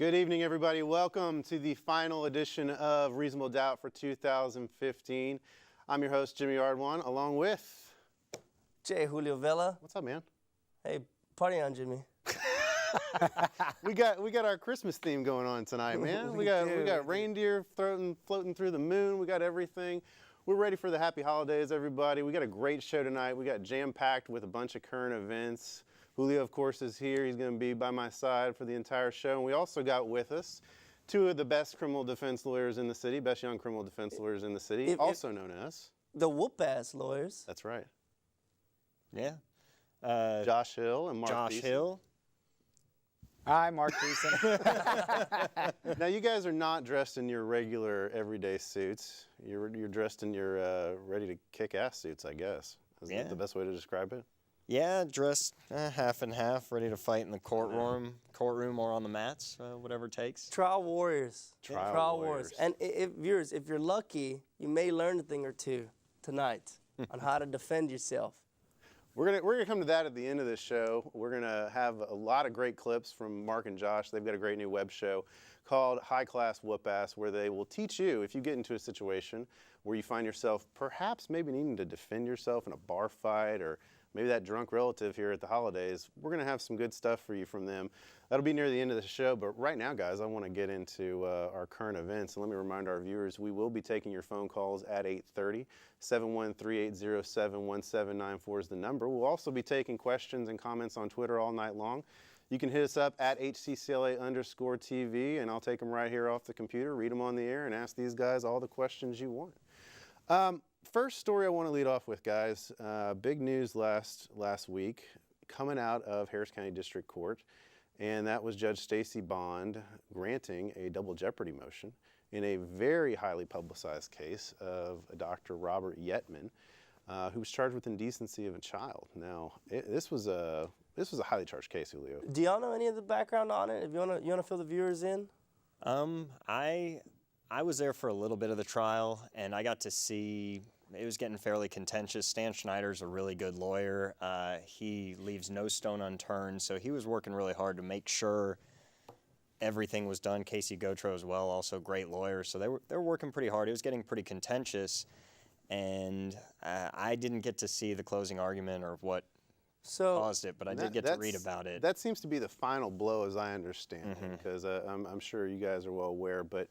Good evening, everybody. Welcome to the final edition of Reasonable Doubt for 2015. I'm your host, Jimmy Ardwan, along with... Jay Julio Vela. What's up, man? Hey, party on, Jimmy. we got our Christmas theme going on tonight, man. we got reindeer floating through the moon. We got everything. We're ready for the happy holidays, everybody. We got a great show tonight. We got jam-packed with a bunch of current events. Julio, of course, is here. He's going to be by my side for the entire show. And we also got with us two of the best criminal defense lawyers in the city, best young criminal defense lawyers in the city, also known as... The whoop-ass lawyers. That's right. Yeah. Josh Hill and Mark Josh Thiessen. Hill. Hi, Mark Thiessen. Now, you guys are not dressed in your regular everyday suits. You're dressed in your ready-to-kick-ass suits, I guess. Is that the best way to describe it? Yeah, dressed half and half, ready to fight in the courtroom or on the mats, whatever it takes. Trial warriors. Trial warriors. And if you're lucky, you may learn a thing or two tonight on how to defend yourself. We're gonna come to that at the end of this show. We're gonna have a lot of great clips from Mark and Josh. They've got a great new web show called High Class Whoop Ass, where they will teach you, if you get into a situation where you find yourself perhaps maybe needing to defend yourself in a bar fight, or maybe that drunk relative here at the holidays. We're gonna have some good stuff for you from them. That'll be near the end of the show, but right now, guys, I wanna get into our current events. And let me remind our viewers, we will be taking your phone calls at 8:30. 713-807-1794 is the number. We'll also be taking questions and comments on Twitter all night long. You can hit us up at HCCLA_TV, and I'll take them right here off the computer, read them on the air, and ask these guys all the questions you want. First story I want to lead off with, guys. Big news last week coming out of Harris County District Court, and that was Judge Stacey Bond granting a double jeopardy motion in a very highly publicized case of Dr. Robert Yetman, who was charged with indecency of a child. Now, this was a highly charged case, Julio. Do y'all know any of the background on it? If you wanna fill the viewers in? I was there for a little bit of the trial, and I got to see it was getting fairly contentious. Stan Schneider's a really good lawyer. He leaves no stone unturned, so he was working really hard to make sure everything was done. Casey Gautreaux as well, also great lawyer. So they were working pretty hard. It was getting pretty contentious, and I didn't get to see the closing argument or what caused it, but I did get to read about it. That seems to be the final blow, as I understand it, because I'm sure you guys are well aware, but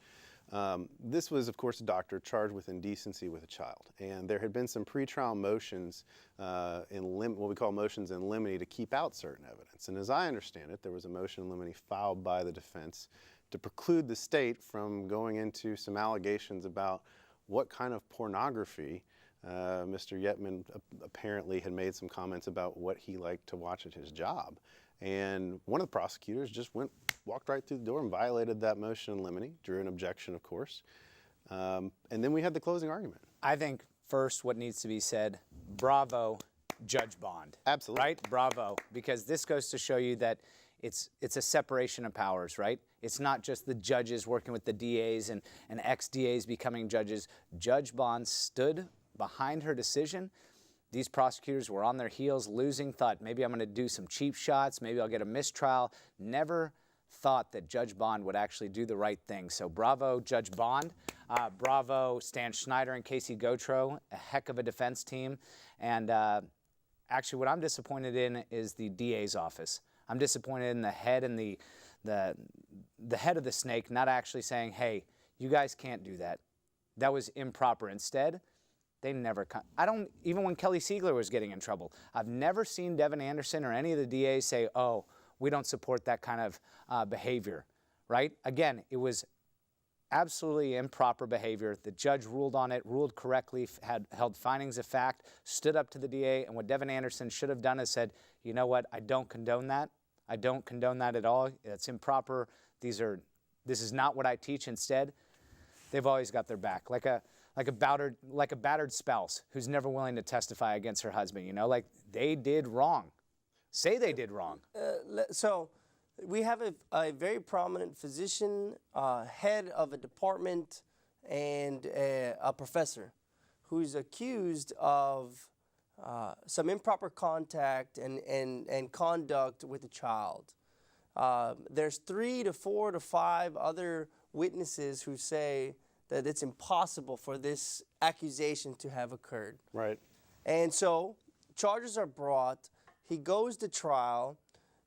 this was, of course, a doctor charged with indecency with a child, and there had been some pretrial motions what we call motions in limine to keep out certain evidence. And as I understand it, there was a motion in limine filed by the defense to preclude the state from going into some allegations about what kind of pornography Mr. Yetman apparently had made some comments about what he liked to watch at his job. And one of the prosecutors just walked right through the door and violated that motion in limine, drew an objection, of course. And then we had the closing argument. I think first what needs to be said, bravo, Judge Bond. Absolutely. Right? Bravo. Because this goes to show you that it's a separation of powers, right? It's not just the judges working with the DAs and ex-DAs becoming judges. Judge Bond stood behind her decision. These prosecutors were on their heels, losing, thought maybe I'm going to do some cheap shots, maybe I'll get a mistrial. Never thought that Judge Bond would actually do the right thing. So bravo, Judge Bond. Bravo, Stan Schneider and Casey Gautreaux, a heck of a defense team. And actually what I'm disappointed in is the DA's office. I'm disappointed in the head and the head of the snake not actually saying, hey, you guys can't do that. That was improper. Instead, they never even when Kelly Siegler was getting in trouble, I've never seen Devin Anderson or any of the DAs say, oh, we don't support that kind of behavior, right? Again, it was absolutely improper behavior. The judge ruled on it, ruled correctly, had held findings of fact, stood up to the DA, and what Devin Anderson should have done is said, you know what, I don't condone that. I don't condone that at all. It's improper. This is not what I teach. Instead, they've always got their back, like a battered spouse who's never willing to testify against her husband. You know, like they did wrong. Say they did wrong. So we have a very prominent physician, head of a department, and a professor who's accused of some improper contact and conduct with a child. There's 3 to 4 to 5 other witnesses who say that it's impossible for this accusation to have occurred. Right. And so charges are brought. He goes to trial.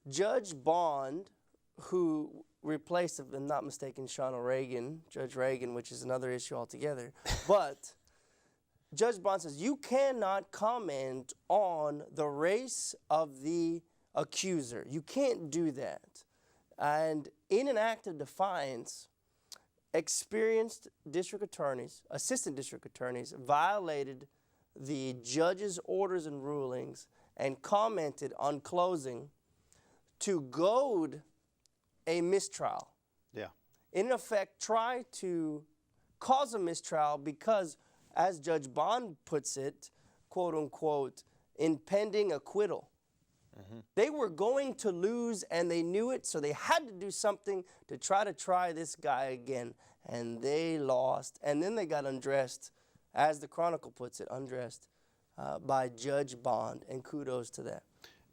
Judge Bond, who replaced, if I'm not mistaken, Judge Reagan, which is another issue altogether. But Judge Bond says, you cannot comment on the race of the accuser. You can't do that. And in an act of defiance, experienced district attorneys, assistant district attorneys, violated the judge's orders and rulings and commented on closing to goad a mistrial. Yeah. In effect, try to cause a mistrial because, as Judge Bond puts it, quote unquote, impending acquittal. They were going to lose and they knew it, so they had to do something to try this guy again. And they lost. And then they got undressed, as the Chronicle puts it, by Judge Bond. And kudos to that.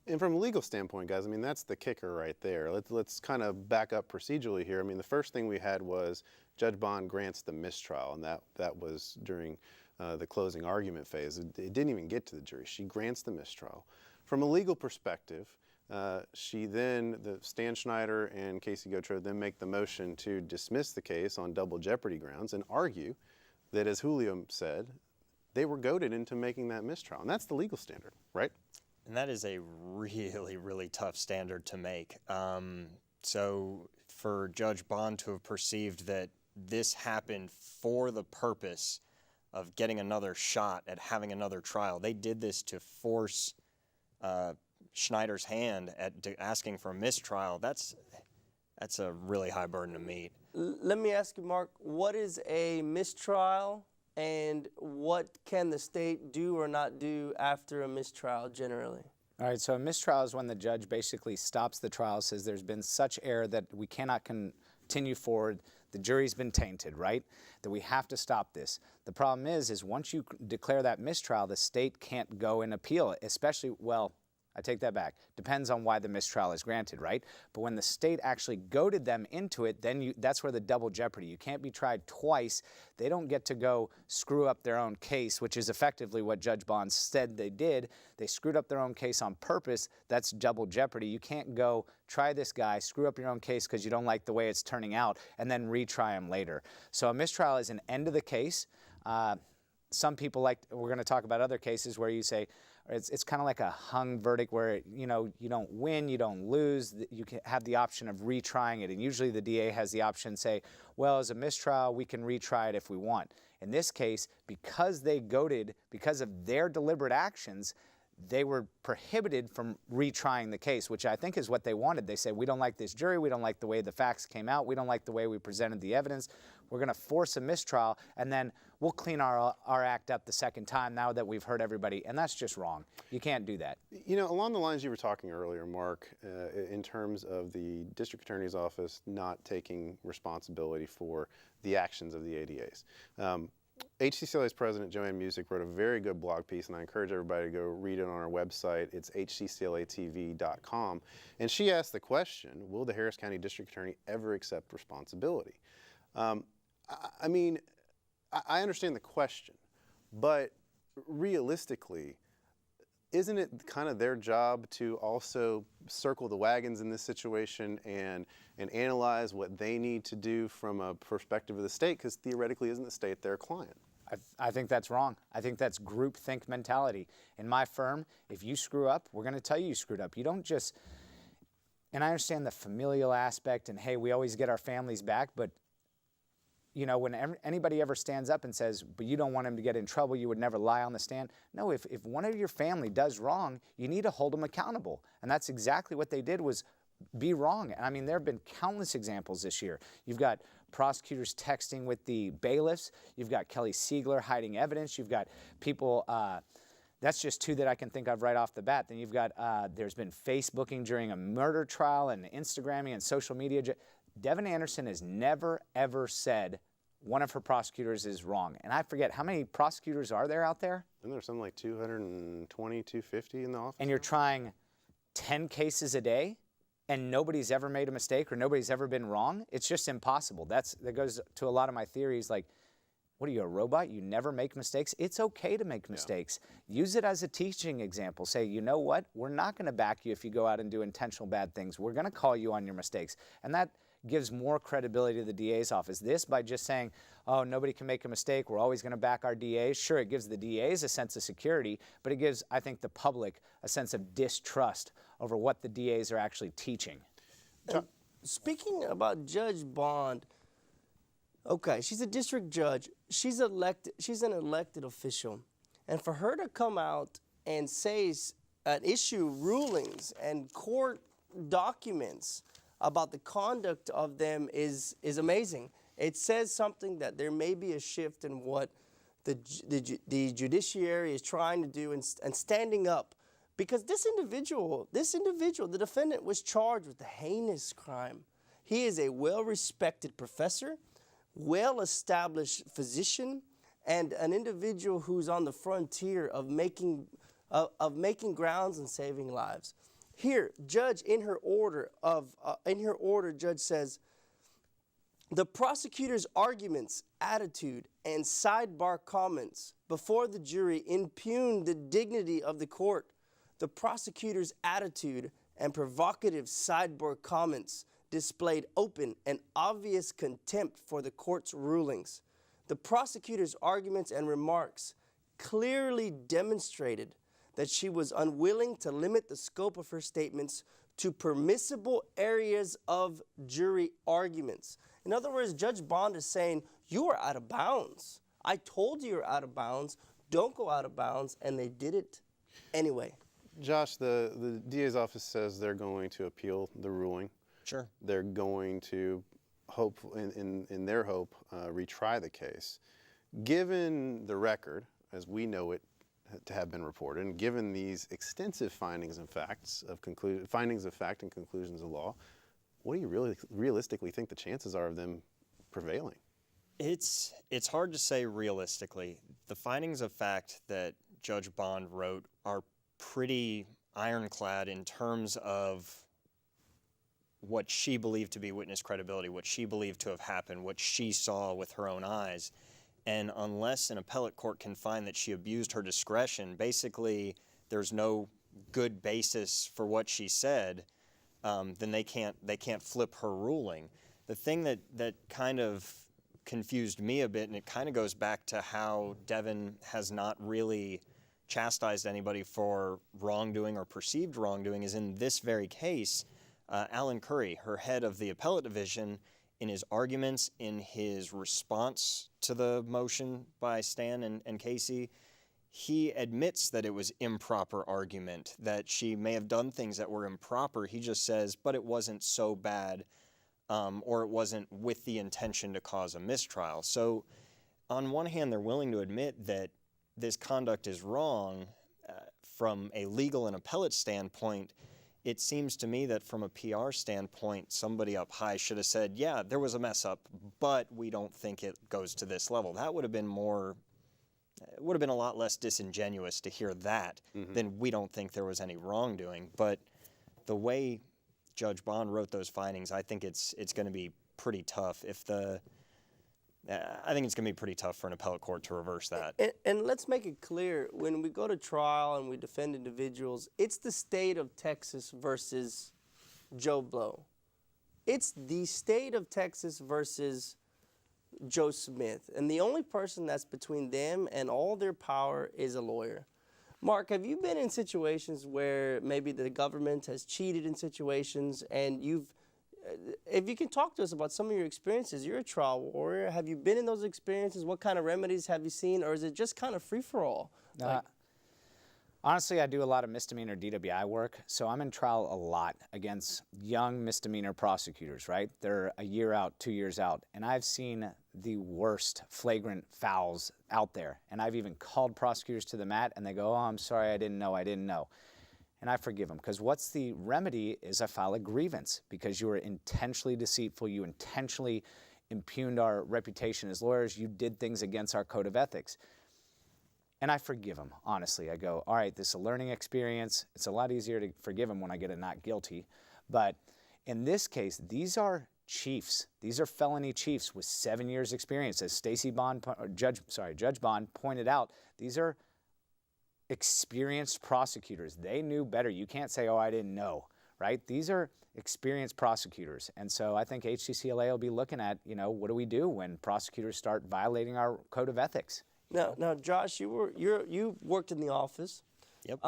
And from a legal standpoint, guys, I mean, that's the kicker right there. Let's kind of back up procedurally here. I mean, the first thing we had was Judge Bond grants the mistrial, and that was during the closing argument phase. It didn't even get to the jury. She grants the mistrial. From a legal perspective, Stan Schneider and Casey Gautreaux then make the motion to dismiss the case on double jeopardy grounds and argue that, as Julio said, they were goaded into making that mistrial. And that's the legal standard, right? And that is a really, really tough standard to make. So for Judge Bond to have perceived that this happened for the purpose of getting another shot at having another trial, they did this to force Schneider's hand at asking for a mistrial. That's a really high burden to meet. Let me ask you, Mark, what is a mistrial and what can the state do or not do after a mistrial generally? All right, so a mistrial is when the judge basically stops the trial, says there's been such error that we cannot continue forward. The jury's been tainted, right? That we have to stop this. The problem is once you declare that mistrial, the state can't go and appeal it, especially, well, I take that back. Depends on why the mistrial is granted, right? But when the state actually goaded them into it, then that's where the double jeopardy. You can't be tried twice. They don't get to go screw up their own case, which is effectively what Judge Bond said they did. They screwed up their own case on purpose. That's double jeopardy. You can't go try this guy, screw up your own case because you don't like the way it's turning out, and then retry him later. So a mistrial is an end of the case. Some people we're going to talk about other cases where you say, it's kind of like a hung verdict where, you don't win, you don't lose. You can have the option of retrying it. And usually the DA has the option to say, well, as a mistrial, we can retry it if we want. In this case, because they goaded, because of their deliberate actions, they were prohibited from retrying the case, which I think is what they wanted. They said, we don't like this jury, we don't like the way the facts came out, we don't like the way we presented the evidence. We're going to force a mistrial, and then we'll clean our act up the second time now that we've heard everybody, and that's just wrong. You can't do that. Along the lines you were talking earlier, Mark, in terms of the district attorney's office not taking responsibility for the actions of the ADAs. HCCLA's president, Joanne Music, wrote a very good blog piece, and I encourage everybody to go read it on our website. It's hcclatv.com. And she asked the question, will the Harris County District Attorney ever accept responsibility? I mean, I understand the question, but realistically, isn't it kind of their job to also circle the wagons in this situation and analyze what they need to do from a perspective of the state? Because theoretically, isn't the state their client? I think that's wrong. I think that's groupthink mentality. In my firm, if you screw up, we're going to tell you screwed up. You don't just, and I understand the familial aspect and, hey, we always get our families back, but when anybody ever stands up and says, but you don't want him to get in trouble, you would never lie on the stand. No, if one of your family does wrong, you need to hold them accountable. And that's exactly what they did, was be wrong. And I mean, there have been countless examples this year. You've got prosecutors texting with the bailiffs. You've got Kelly Siegler hiding evidence. You've got people, that's just two that I can think of right off the bat. Then you've got, there's been Facebooking during a murder trial and Instagramming and social media. Devin Anderson has never, ever said one of her prosecutors is wrong. And I forget, how many prosecutors are there out there? Isn't there something like 220, 250 in the office? And you're trying 10 cases a day? and nobody's ever made a mistake or nobody's ever been wrong, it's just impossible. That goes to a lot of my theories, like, what are you, a robot? You never make mistakes? It's okay to make mistakes. Use it as a teaching example. Say, you know what? We're not going to back you if you go out and do intentional bad things. We're going to call you on your mistakes. And that gives more credibility to the DA's office. This, by just saying, oh, nobody can make a mistake, we're always going to back our DAs. Sure, it gives the DAs a sense of security, but it gives, I think, the public a sense of distrust over what the DAs are actually teaching. Speaking about Judge Bond, okay, she's a district judge. She's elected. She's an elected official, and for her to come out and say and issue rulings and court documents about the conduct of them is amazing. It says something that there may be a shift in what the judiciary is trying to do and standing up, because this individual, the defendant, was charged with a heinous crime. He is a well-respected professor, well-established physician, and an individual who's on the frontier of making grounds and saving lives. Here, Judge, in her order, Judge says, the prosecutor's arguments, attitude, and sidebar comments before the jury impugned the dignity of the court. The prosecutor's attitude and provocative sidebar comments displayed open and obvious contempt for the court's rulings. The prosecutor's arguments and remarks clearly demonstrated that she was unwilling to limit the scope of her statements to permissible areas of jury arguments. In other words, Judge Bond is saying, you are out of bounds. I told you you're out of bounds. Don't go out of bounds, and they did it anyway. Josh, the DA's office says they're going to appeal the ruling. Sure. They're going to hope, in their hope, retry the case. Given the record, as we know it to have been reported, and given these extensive findings and facts of findings of fact and conclusions of law, what do you really realistically think the chances are of them prevailing? It's hard to say realistically. The findings of fact that Judge Bond wrote are pretty ironclad in terms of what she believed to be witness credibility, what she believed to have happened, what she saw with her own eyes. And unless an appellate court can find that she abused her discretion, basically there's no good basis for what she said, then they can't flip her ruling. The thing that kind of confused me a bit, and it kind of goes back to how Devin has not really chastised anybody for wrongdoing or perceived wrongdoing, is in this very case, Alan Curry, her head of the appellate division, in his arguments, in his response to the motion by Stan and Casey, he admits that it was improper argument, that she may have done things that were improper. He just says, but it wasn't so bad, or it wasn't with the intention to cause a mistrial. So on one hand, they're willing to admit that this conduct is wrong. From a legal and appellate standpoint, it seems to me that from a PR standpoint, somebody up high should have said, yeah, there was a mess up, but we don't think it goes to this level. That would have been it would have been a lot less disingenuous to hear that than we don't think there was any wrongdoing. But the way Judge Bond wrote those findings, I think it's going to be pretty tough. I think it's going to be pretty tough for an appellate court to reverse that. And let's make it clear, when we go to trial and we defend individuals, it's the state of Texas versus Joe Blow. It's the state of Texas versus Joe Smith. And the only person that's between them and all their power is a lawyer. Mark, have you been in situations where maybe the government has cheated in situations, and if you can talk to us about some of your experiences? You're a trial warrior. Have you been in those experiences? What kind of remedies have you seen? Or is it just kind of free-for-all? Honestly, I do a lot of misdemeanor DWI work, so I'm in trial a lot against young misdemeanor prosecutors, right? They're a year out, 2 years out, and I've seen the worst flagrant fouls out there. And I've even called prosecutors to the mat, and they go, oh, I'm sorry, I didn't know. And I forgive them, because what's the remedy is I file a grievance because you were intentionally deceitful, you intentionally impugned our reputation as lawyers, you did things against our code of ethics. And I forgive them, honestly. I go, all right, this is a learning experience. It's a lot easier to forgive them when I get a not guilty. But In this case, these are chiefs. These are felony chiefs with 7 years experience. As Judge Bond pointed out, these are experienced prosecutors. They knew better. You can't say, oh, I didn't know, right? These are experienced prosecutors. And so I think HCCLA will be looking at, what do we do when prosecutors start violating our code of ethics? Now, Josh, you worked in the office. Yep.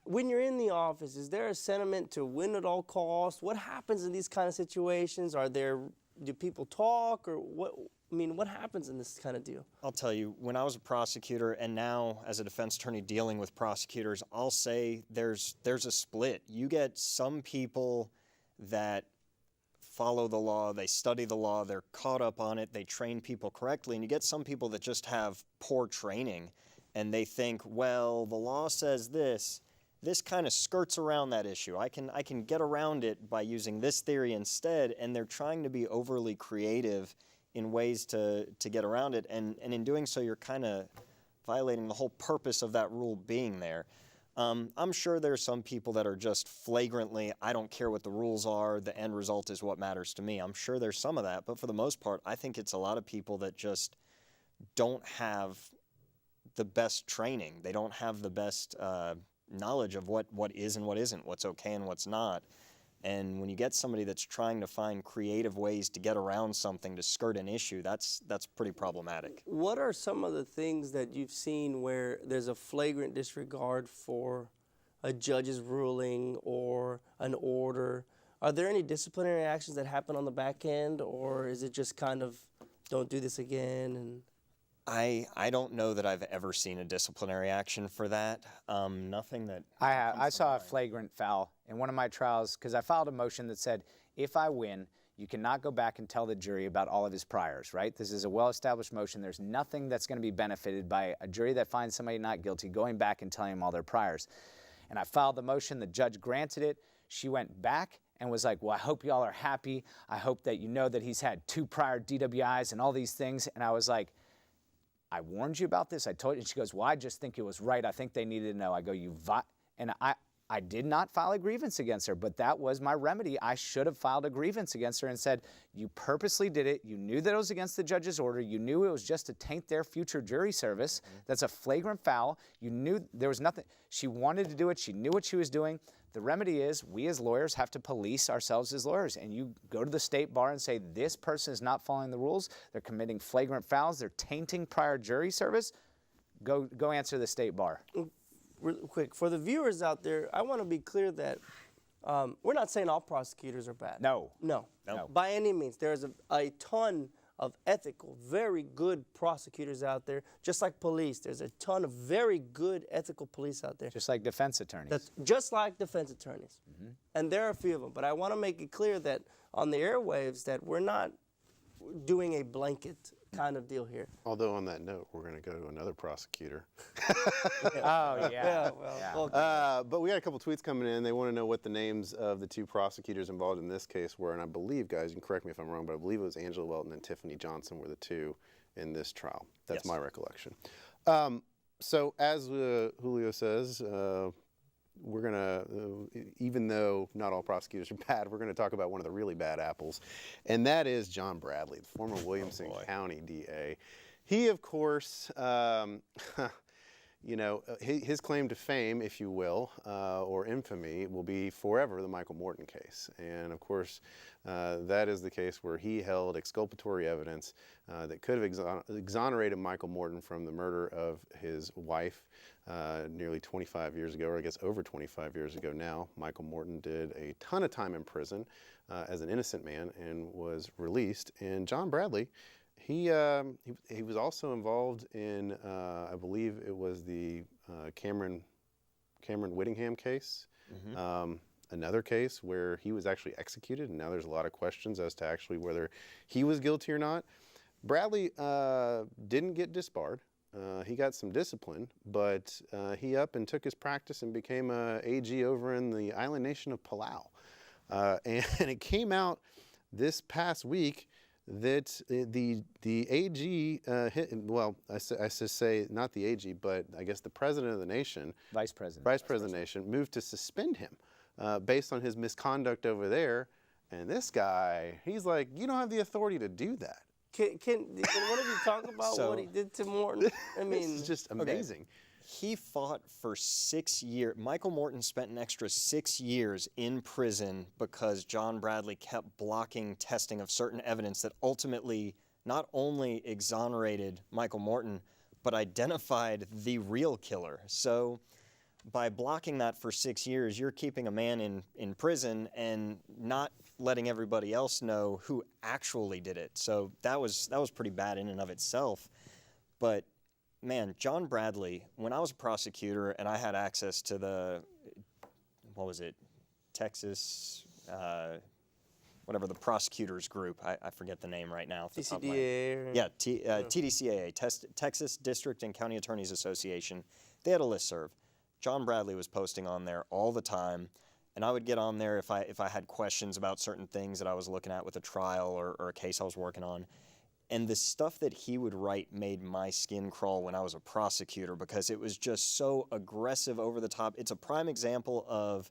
When you're in the office, is there a sentiment to win at all costs? What happens in these kind of situations? Do people talk, or what? I mean, what happens in this kind of deal? I'll tell you, when I was a prosecutor and now as a defense attorney dealing with prosecutors, I'll say there's a split. You get some people that follow the law, they study the law, they're caught up on it, they train people correctly, and you get some people that just have poor training and they think, well, the law says this kind of skirts around that issue. I can get around it by using this theory instead, and they're trying to be overly creative in ways to get around it, and in doing so, you're kind of violating the whole purpose of that rule being there. I'm sure there's some people that are just flagrantly, I don't care what the rules are, the end result is what matters to me. I'm sure there's some of that, but for the most part, I think it's a lot of people that just don't have the best training. They don't have the best knowledge of what is and what isn't, what's okay and what's not. And when you get somebody that's trying to find creative ways to get around something, to skirt an issue, that's pretty problematic. What are some of the things that you've seen where there's a flagrant disregard for a judge's ruling or an order? Are there any disciplinary actions that happen on the back end, or is it just kind of don't do this again? And I don't know that I've ever seen a disciplinary action for that. Nothing that I saw a flagrant foul in one of my trials because I filed a motion that said, if I win, you cannot go back and tell the jury about all of his priors, right? This is a well-established motion. There's nothing that's going to be benefited by a jury that finds somebody not guilty going back and telling them all their priors. And I filed the motion. The judge granted it. She went back and was like, well, I hope y'all are happy. I hope that you know that he's had 2 prior DWIs and all these things. And I was like, I warned you about this. I told you. And she goes, well, I just think it was right. I think they needed to know. I go, and I did not file a grievance against her, but that was my remedy. I should have filed a grievance against her and said, you purposely did it. You knew that it was against the judge's order. You knew it was just to taint their future jury service. That's a flagrant foul. You knew there was nothing. She wanted to do it. She knew what she was doing. The remedy is we as lawyers have to police ourselves as lawyers. And you go to the state bar and say, this person is not following the rules. They're committing flagrant fouls. They're tainting prior jury service. Go answer the state bar. real quick, for the viewers out there, I want to be clear that we're not saying all prosecutors are bad. No. No. No. By any means. There's a ton of ethical, very good prosecutors out there, just like police. There's a ton of very good ethical police out there. Just like defense attorneys. That's just like defense attorneys. Mm-hmm. And there are a few of them. But I want to make it clear that on the airwaves that we're not doing a blanket kind of deal here. Although on that note, we're going to go to another prosecutor. Oh, yeah. But we got a couple tweets coming in. They want to know what the names of the two prosecutors involved in this case were. And I believe, guys, you can correct me if I'm wrong, but I believe it was Angela Welton and Tiffany Johnson were the two in this trial. That's my recollection. So as Julio says, we're going to, even though not all prosecutors are bad, we're going to talk about one of the really bad apples, and that is John Bradley, the former Williamson County DA. He, of course, you know, his claim to fame, if you will, or infamy, will be forever the Michael Morton case. And, of course, that is the case where he held exculpatory evidence that could have exonerated Michael Morton from the murder of his wife nearly 25 years ago, or I guess over 25 years ago now. Michael Morton did a ton of time in prison as an innocent man and was released. And John Bradley, he was also involved in, I believe it was the Cameron Whittingham case. Mm-hmm. Another case where he was actually executed, and now there's a lot of questions as to actually whether he was guilty or not. Bradley didn't get disbarred. He got some discipline, but he up and took his practice and became a AG over in the island nation of Palau. And it came out this past week that the AG, I should say not the AG, but I guess the president of the nation, Vice President of the nation, moved to suspend him based on his misconduct over there. And this guy, he's like, you don't have the authority to do that. Can one of you talk about what he did to Morton? I mean, This is just amazing. He fought for 6 years. Michael Morton spent an extra 6 years in prison because John Bradley kept blocking testing of certain evidence that ultimately not only exonerated Michael Morton, but identified the real killer. So by blocking that for 6 years, you're keeping a man in prison and not letting everybody else know who actually did it. So that was pretty bad in and of itself. But man, John Bradley, when I was a prosecutor and I had access to the, what was it, Texas, whatever the prosecutors group, I forget the name right now. Off the top of my head. TCDA. Yeah, TDCAA, Texas District and County Attorneys Association. They had a listserv. John Bradley was posting on there all the time, and I would get on there if I had questions about certain things that I was looking at with a trial or a case I was working on. And the stuff that he would write made my skin crawl when I was a prosecutor because it was just so aggressive, over the top. It's a prime example of,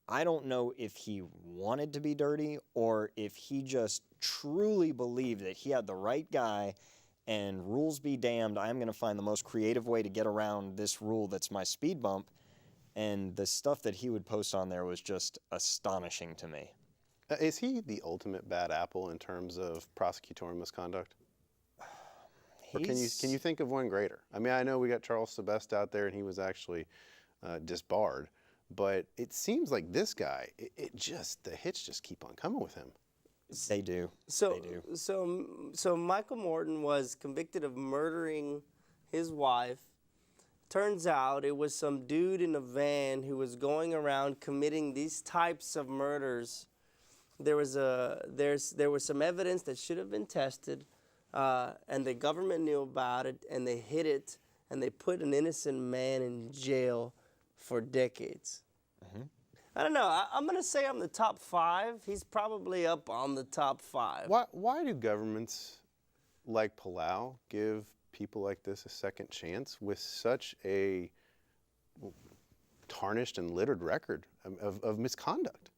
I don't know if he wanted to be dirty or if he just truly believed that he had the right guy and rules be damned, I'm going to find the most creative way to get around this rule that's my speed bump. And the stuff that he would post on there was just astonishing to me. Is he the ultimate bad apple in terms of prosecutorial misconduct? Or can you think of one greater? I mean, I know we got Charles Sebest out there, and he was actually disbarred, but it seems like this guy, the hits just keep on coming with him. They do. So, They do. so Michael Morton was convicted of murdering his wife. Turns out it was some dude in a van who was going around committing these types of murders. There was some evidence that should have been tested, and the government knew about it, and they hid it, and they put an innocent man in jail for decades. Mm-hmm. I don't know. I'm going to say I'm the top 5. He's probably up on the top 5. Why do governments like Palau give people like this a second chance with such a tarnished and littered record of misconduct?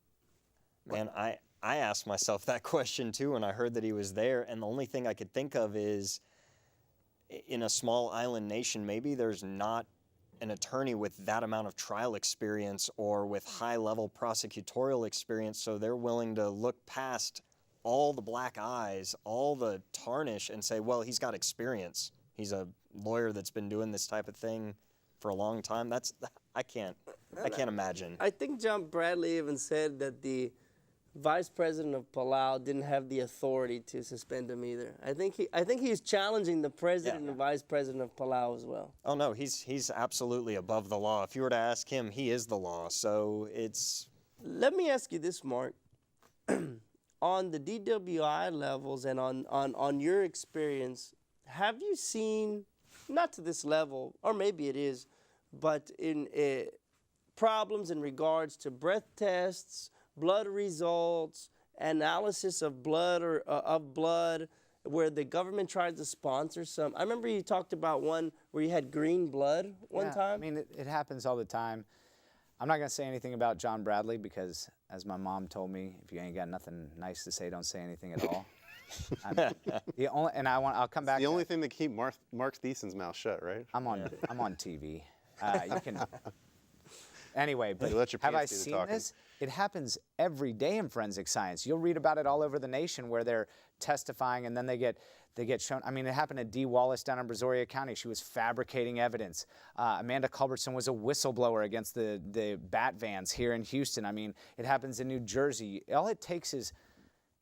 Man, I asked myself that question too when I heard that he was there, and the only thing I could think of is, in a small island nation, maybe there's not an attorney with that amount of trial experience or with high-level prosecutorial experience, so they're willing to look past all the black eyes, all the tarnish, and say, well, he's got experience. He's a lawyer that's been doing this type of thing for a long time. I can't imagine. I think John Bradley even said that the vice president of Palau didn't have the authority to suspend him either. I think he's challenging the president and vice president of Palau as well. Oh no, he's absolutely above the law. If you were to ask him, he is the law. So it's. Let me ask you this, Mark. On the DWI levels and on your experience, have you seen, not to this level, or maybe it is, but in problems in regards to breath tests, blood results, analysis of blood where the government tried to sponsor some? I remember you talked about one where you had green blood one time. I mean, it happens all the time. I'm not going to say anything about John Bradley because, as my mom told me, if you ain't got nothing nice to say, don't say anything at all. I'll come back. The only thing that keep Mark Thiessen's mouth shut, right? I'm on TV. You can. Anyway, but let your have I pants do the seen talking. this? It happens every day in forensic science. You'll read about it all over the nation where they're testifying and then they get shown. I mean, it happened to Dee Wallace down in Brazoria County. She was fabricating evidence. Amanda Culbertson was a whistleblower against the bat vans here in Houston. I mean, it happens in New Jersey. All it takes is,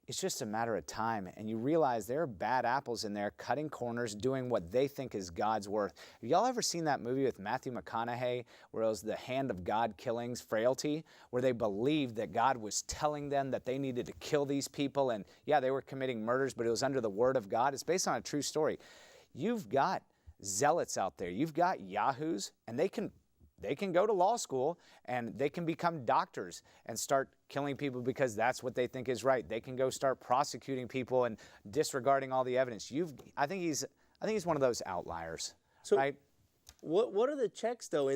it's just a matter of time, and you realize there are bad apples in there cutting corners, doing what they think is God's worth. Have y'all ever seen that movie with Matthew McConaughey where it was the hand of God killings, Frailty, where they believed that God was telling them that they needed to kill these people, and yeah, they were committing murders, but it was under the word of God. It's based on a true story. You've got zealots out there. You've got yahoos, and they can go to law school and they can become doctors and start killing people because that's what they think is right. They can go start prosecuting people and disregarding all the evidence. I think he's one of those outliers, right? What are the checks though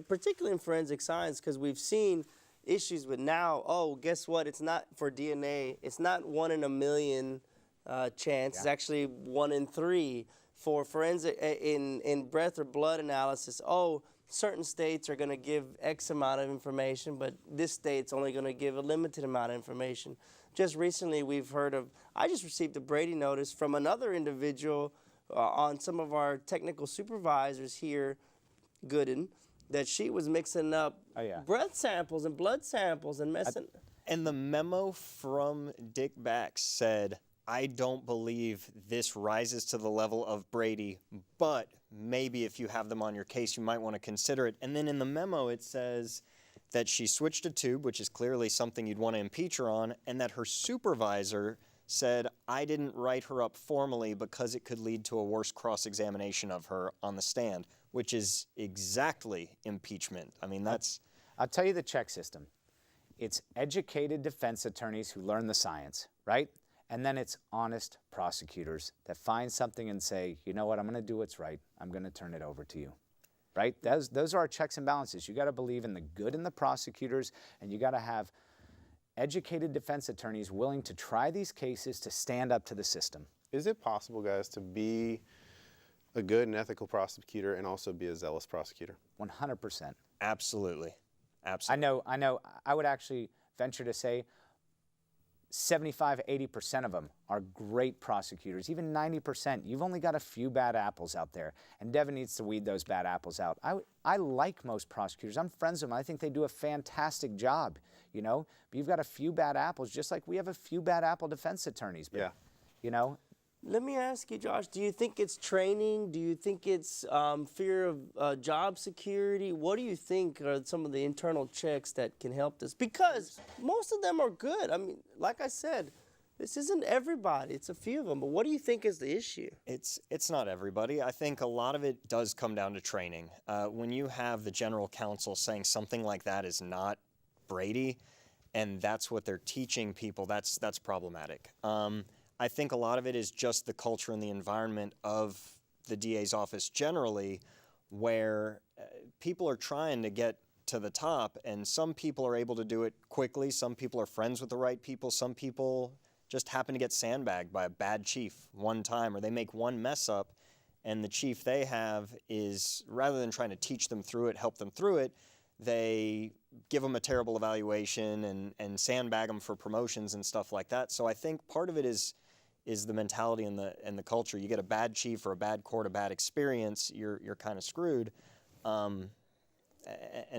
particularly in forensic science? Because we've seen issues with now. Oh, guess what? It's not for DNA. It's not 1 in a million chance. It's actually 1 in 3 for forensic in breath or blood analysis. Oh, certain states are going to give X amount of information, but this state's only going to give a limited amount of information. Just recently, we've heard of. I just received a Brady notice from another individual on some of our technical supervisors here, Gooden, that she was mixing up breath samples and blood samples and messing. And the memo from Dick Bax said, I don't believe this rises to the level of Brady, but maybe if you have them on your case, you might want to consider it. And then in the memo, it says that she switched a tube, which is clearly something you'd want to impeach her on, and that her supervisor said, I didn't write her up formally because it could lead to a worse cross-examination of her on the stand, which is exactly impeachment. I mean, that's... I'll tell you the check system. It's educated defense attorneys who learn the science, right? And then it's honest prosecutors that find something and say, you know what, I'm going to do what's right. I'm going to turn it over to you, right? Those are our checks and balances. You got to believe in the good in the prosecutors, and you got to have educated defense attorneys willing to try these cases to stand up to the system. Is it possible, guys, to be a good and ethical prosecutor and also be a zealous prosecutor? 100%. Absolutely. Absolutely. I know. I would actually venture to say 75, 80% of them are great prosecutors, even 90%. You've only got a few bad apples out there, and Devin needs to weed those bad apples out. I like most prosecutors. I'm friends with them. I think they do a fantastic job, you know? But you've got a few bad apples, just like we have a few bad apple defense attorneys. But, you know? Let me ask you, Josh, do you think it's training? Do you think it's fear of job security? What do you think are some of the internal checks that can help this? Because most of them are good. I mean, like I said, this isn't everybody. It's a few of them. But what do you think is the issue? It's not everybody. I think a lot of it does come down to training. When you have the general counsel saying something like that is not Brady, and that's what they're teaching people, that's problematic. I think a lot of it is just the culture and the environment of the DA's office generally, where people are trying to get to the top, and some people are able to do it quickly. Some people are friends with the right people. Some people just happen to get sandbagged by a bad chief one time, or they make one mess up, and the chief they have is, rather than trying to teach them through it, help them through it, they give them a terrible evaluation and sandbag them for promotions and stuff like that. So I think part of it is the mentality and the culture. You get a bad chief or a bad court, a bad experience, you're kind of screwed. And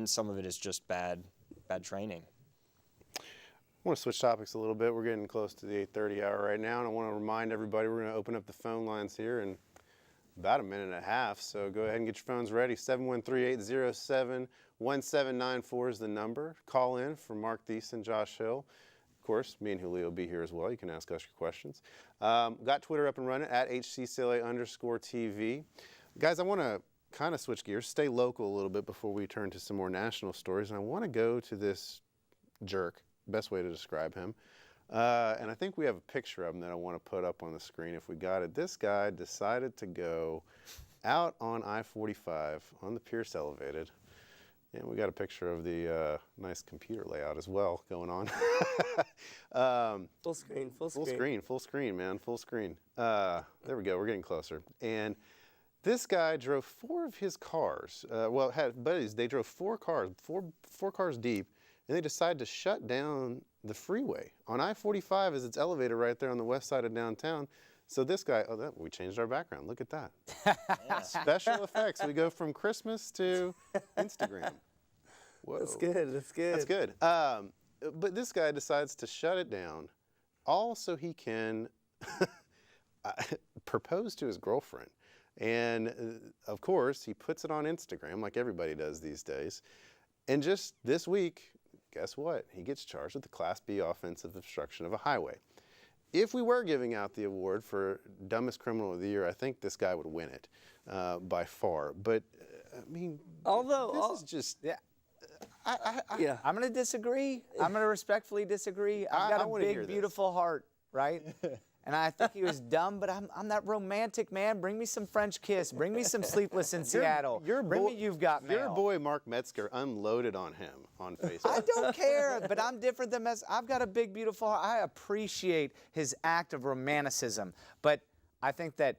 some of it is just bad training. I want to switch topics a little bit. We're getting close to the 8:30 hour right now, and I want to remind everybody we're going to open up the phone lines here in about a minute and a half. So go ahead and get your phones ready. 713-807-1794 is the number. Call in for Mark Thiessen, Josh Hill. Of course, me and Julio will be here as well. You can ask us your questions. Got Twitter up and running at HCCLA_TV. Guys, I want to kind of switch gears, stay local a little bit before we turn to some more national stories. And I want to go to this jerk, best way to describe him. And I think we have a picture of him that I want to put up on the screen if we got it. This guy decided to go out on I-45 on the Pierce Elevated. And we got a picture of the nice computer layout as well going on. Full screen, full screen, man, full screen. There we go, we're getting closer. And this guy drove 4 of his cars. Had buddies, they drove 4 cars, four cars deep, and they decided to shut down the freeway. On I-45 is its elevator right there on the west side of downtown. So this guy, we changed our background. Look at that. Special effects. We go from Christmas to Instagram. Whoa. That's good. That's good. That's good. But this guy decides to shut it down, all so he can propose to his girlfriend. And of course, he puts it on Instagram like everybody does these days. And just this week, guess what? He gets charged with the Class B offensive obstruction of a highway. If we were giving out the award for dumbest criminal of the year, I think this guy would win it by far. But I mean, this is just I'm going to disagree. I'm going to respectfully disagree. I've got a big, beautiful heart, right? And I think he was dumb, but I'm that romantic man. Bring me some French Kiss. Bring me some Sleepless in Seattle. Bring me You've Got Mail. Your boy Mark Metzger unloaded on him on Facebook. I don't care, but I'm different than Metzger. I've got a big, beautiful heart. I appreciate his act of romanticism. But I think that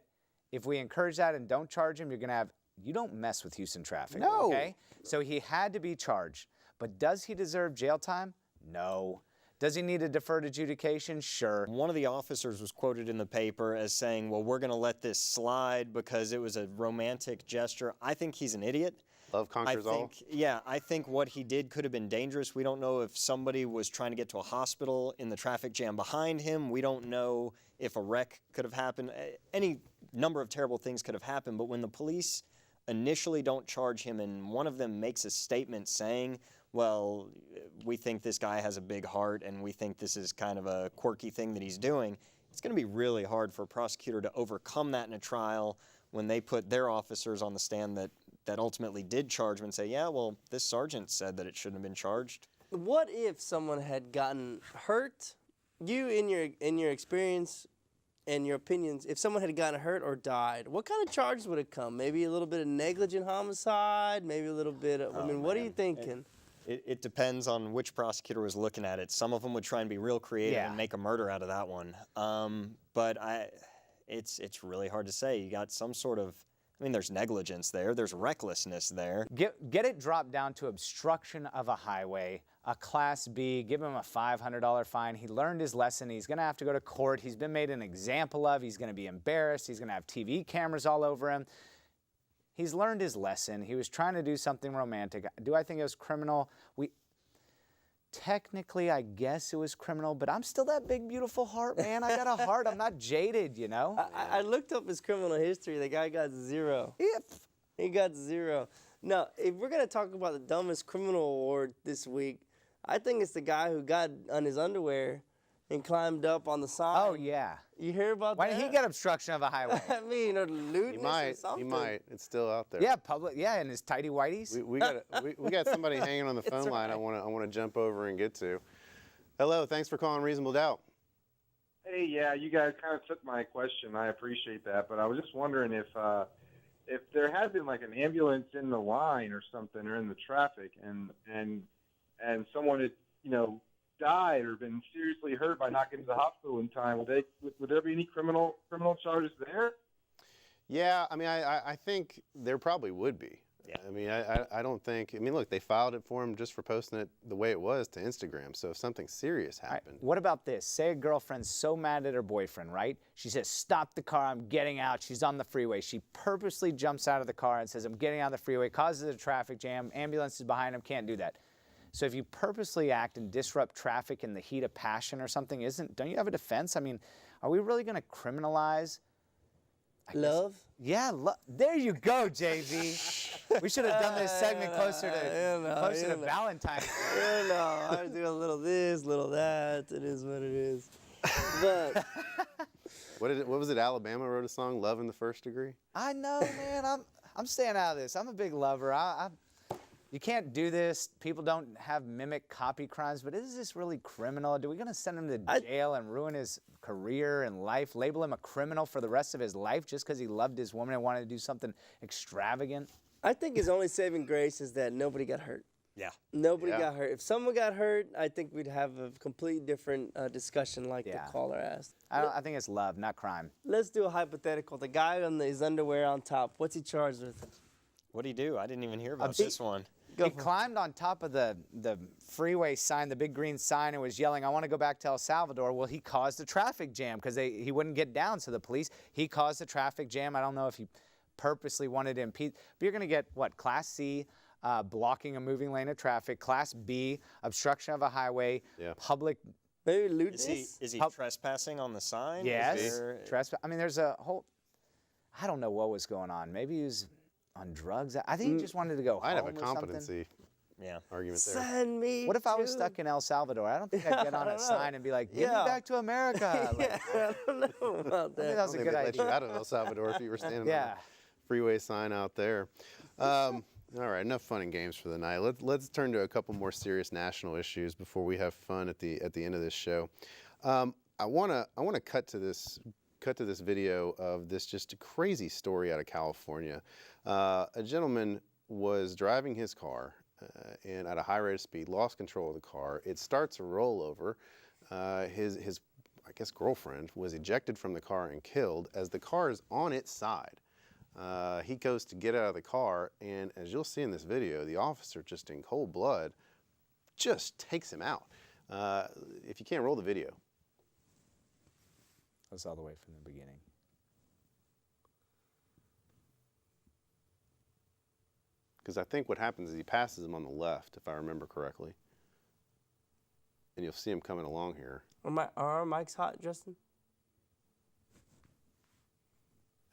if we encourage that and don't charge him, you don't mess with Houston traffic. No. Okay? So he had to be charged. But does he deserve jail time? No. Does he need a deferred adjudication? Sure. One of the officers was quoted in the paper as saying, well, we're going to let this slide because it was a romantic gesture. I think he's an idiot. Love conquers all. Yeah, I think what he did could have been dangerous. We don't know if somebody was trying to get to a hospital in the traffic jam behind him. We don't know if a wreck could have happened. Any number of terrible things could have happened. But when the police initially don't charge him and one of them makes a statement saying, well, we think this guy has a big heart and we think this is kind of a quirky thing that he's doing, it's going to be really hard for a prosecutor to overcome that in a trial when they put their officers on the stand that ultimately did charge him and say, yeah, well, this sergeant said that it shouldn't have been charged. What if someone had gotten hurt? You, in your experience and your opinions, if someone had gotten hurt or died, what kind of charges would it come? Maybe a little bit of negligent homicide, maybe a little bit of, what are you thinking? It depends on which prosecutor was looking at it. Some of them would try and be real creative and make a murder out of that one. But it's really hard to say. You got some sort of, there's negligence there. There's recklessness there. Get it dropped down to obstruction of a highway, a Class B, give him a $500 fine. He learned his lesson. He's going to have to go to court. He's been made an example of. He's going to be embarrassed. He's going to have TV cameras all over him. He's learned his lesson. He was trying to do something romantic. Do I think it was criminal? Technically, I guess it was criminal, but I'm still that big, beautiful heart, man. I got a heart. I'm not jaded, you know? I looked up his criminal history. The guy got 0. Yep. He got 0. Now, if we're going to talk about the dumbest criminal award this week, I think it's the guy who got on his underwear and climbed up on the sign. Oh, yeah. You hear about Why that? didn't he get obstruction of a highway? or lewdness or something. He might. It's still out there. Yeah, and his tighty whities. We got somebody hanging on the phone line. I want to jump over and get to. Hello, thanks for calling Reasonable Doubt. Hey, yeah, you guys kind of took my question. I appreciate that, but I was just wondering if there had been like an ambulance in the line or something, or in the traffic, and someone had died or been seriously hurt by not getting to the hospital in time, would there be any criminal charges there? Yeah, I think there probably would be. Yeah. I don't think. Look, they filed it for him just for posting it the way it was to Instagram. So if something serious happened. Right, what about this? Say a girlfriend's so mad at her boyfriend, right? She says, "Stop the car, I'm getting out." She's on the freeway. She purposely jumps out of the car and says, "I'm getting out of the freeway," causes a traffic jam, ambulance is behind him, can't do that. So if you purposely act and disrupt traffic in the heat of passion or something, don't you have a defense? Are we really going to criminalize love? Yeah, there you go, JV. We should have done this segment closer to Valentine's Day. I do a little this, little that. It is what it is. But what was it? Alabama wrote a song, "Love in the First Degree." I know, man. I'm staying out of this. I'm a big lover. You can't do this. People don't have mimic copy crimes, but is this really criminal? Are we going to send him to jail and ruin his career and life, label him a criminal for the rest of his life just because he loved his woman and wanted to do something extravagant? I think his only saving grace is that nobody got hurt. Yeah. Nobody got hurt. If someone got hurt, I think we'd have a completely different discussion like the caller asked. I think it's love, not crime. Let's do a hypothetical. The guy on his underwear on top, what's he charged with? What'd he do? I didn't even hear about this one. He climbed on top of the freeway sign, the big green sign, and was yelling, "I want to go back to El Salvador." Well, he caused a traffic jam because he wouldn't get down. So the police, he caused a traffic jam. I don't know if he purposely wanted to impede. But you're going to get, Class C, blocking a moving lane of traffic. Class B, obstruction of a highway. Yeah. Public. Maybe lewdness? Is he trespassing on the sign? Yes. Trespass. There's a whole, I don't know what was going on. Maybe he was on drugs. I think he just wanted to go home. I'd have a or competency argument there. Send me. What if I was stuck in El Salvador? I don't think I'd get on a sign and be like, "Get me back to America." I don't know about that. I think that was a good Let you idea. out of El Salvador if you were standing on the freeway sign out there. All right, enough fun and games for the night. Let's turn to a couple more serious national issues before we have fun at the end of this show. I wanna cut to this video of this just crazy story out of California. A gentleman was driving his car and at a high rate of speed, lost control of the car. It starts a rollover. His I guess girlfriend was ejected from the car and killed. As the car is on its side, he goes to get out of the car, and as you'll see in this video, the officer, just in cold blood, just takes him out. If you can't roll the video. That's all the way from the beginning. Because I think what happens is he passes him on the left, if I remember correctly. And you'll see him coming along here. Are our mics hot, Justin?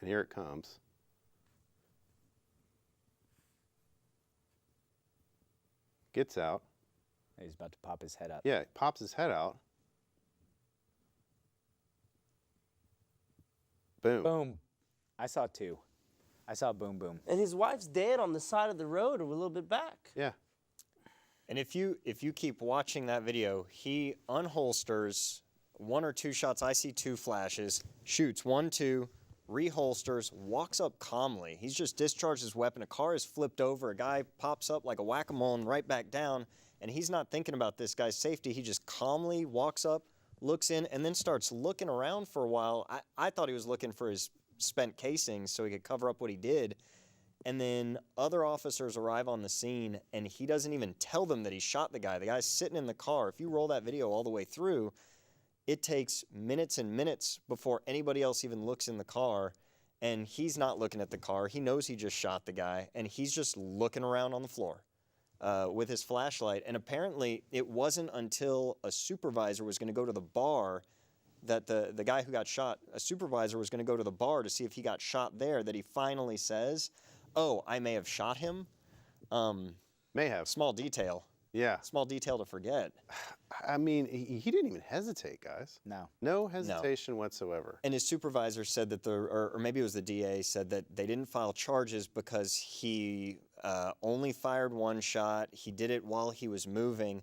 And here it comes. Gets out. He's about to pop his head up. Yeah, he pops his head out. Boom. Boom. I saw two. I saw boom, boom. And his wife's dead on the side of the road or a little bit back. Yeah. And if you keep watching that video, he unholsters 1 or 2 shots. I see 2 flashes, shoots 1, 2, reholsters, walks up calmly. He's just discharged his weapon. A car is flipped over. A guy pops up like a whack-a-mole and right back down. And he's not thinking about this guy's safety. He just calmly walks up, looks in, and then starts looking around for a while. I thought he was looking for his spent casings so he could cover up what he did. And then other officers arrive on the scene, and he doesn't even tell them that he shot the guy. The guy's sitting in the car. If you roll that video all the way through, it takes minutes and minutes before anybody else even looks in the car, and he's not looking at the car. He knows he just shot the guy, and he's just looking around on the floor with his flashlight. And apparently it wasn't until a supervisor was going to go to the bar that the guy who got shot, a supervisor was going to go to the bar to see if he got shot there, that he finally says, "Oh, I may have shot him." May have. Small detail. Yeah. Small detail to forget. I mean, he didn't even hesitate, guys. No. No hesitation whatsoever. And his supervisor said that or maybe it was the DA, said that they didn't file charges because he only fired 1 shot. He did it while he was moving.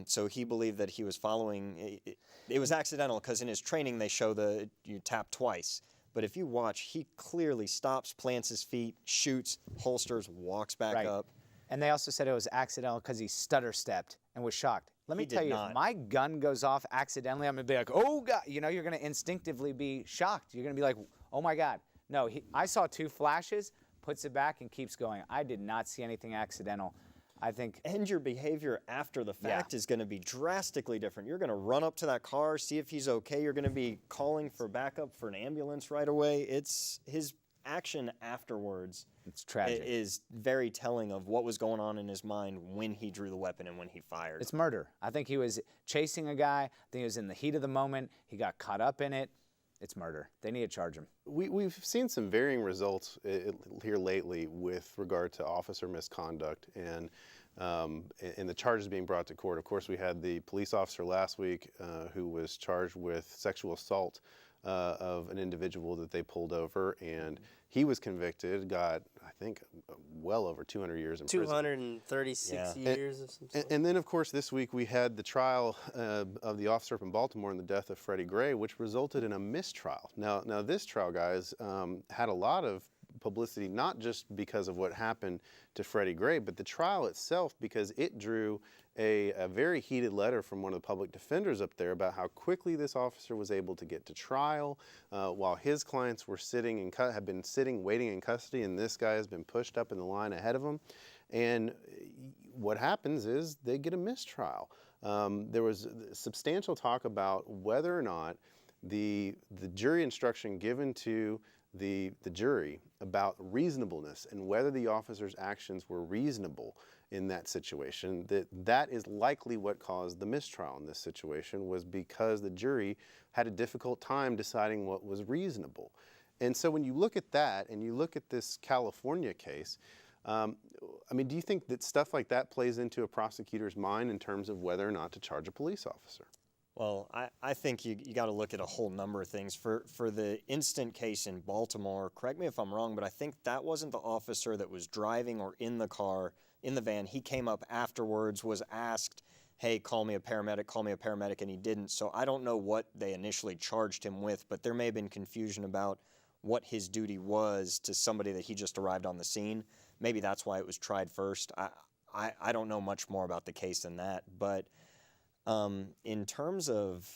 So he believed that he was following. It was accidental because in his training they show you tap twice. But if you watch, he clearly stops, plants his feet, shoots, holsters, walks back up. And they also said it was accidental because he stutter stepped and was shocked. Let me tell you, if my gun goes off accidentally, I'm going to be like, oh, God. You know, you're going to instinctively be shocked. You're going to be like, oh, my God. No, I saw 2 flashes, puts it back, and keeps going. I did not see anything accidental. I think. And your behavior after the fact is going to be drastically different. You're going to run up to that car, see if he's okay. You're going to be calling for backup for an ambulance right away. It's his action afterwards. It's tragic. Is very telling of what was going on in his mind when he drew the weapon and when he fired. It's murder. I think he was chasing a guy. I think he was in the heat of the moment. He got caught up in it. It's murder. They need to charge him. We've seen some varying results here lately with regard to officer misconduct and the charges being brought to court. Of course, we had the police officer last week who was charged with sexual assault of an individual that they pulled over, and he was convicted, got, I think, well over 200 years in prison. 236 years or something. And then, of course, this week we had the trial of the officer from Baltimore in the death of Freddie Gray, which resulted in a mistrial. Now this trial, guys, had a lot of publicity, not just because of what happened to Freddie Gray, but the trial itself, because it drew a very heated letter from one of the public defenders up there about how quickly this officer was able to get to trial while his clients were have been sitting waiting in custody, and this guy has been pushed up in the line ahead of them. And what happens is they get a mistrial. There was substantial talk about whether or not the jury instruction given to the jury about reasonableness and whether the officer's actions were reasonable in that situation, that is likely what caused the mistrial in this situation, was because the jury had a difficult time deciding what was reasonable. And so when you look at that and you look at this California case, I mean, do you think that stuff like that plays into a prosecutor's mind in terms of whether or not to charge a police officer? Well, I think you got to look at a whole number of things. For the instant case in Baltimore, correct me if I'm wrong, but I think that wasn't the officer that was driving or in the car, in the van. He came up afterwards, was asked, hey, call me a paramedic, and he didn't. So I don't know what they initially charged him with, but there may have been confusion about what his duty was to somebody that he just arrived on the scene. Maybe that's why it was tried first. I don't know much more about the case than that. But in terms of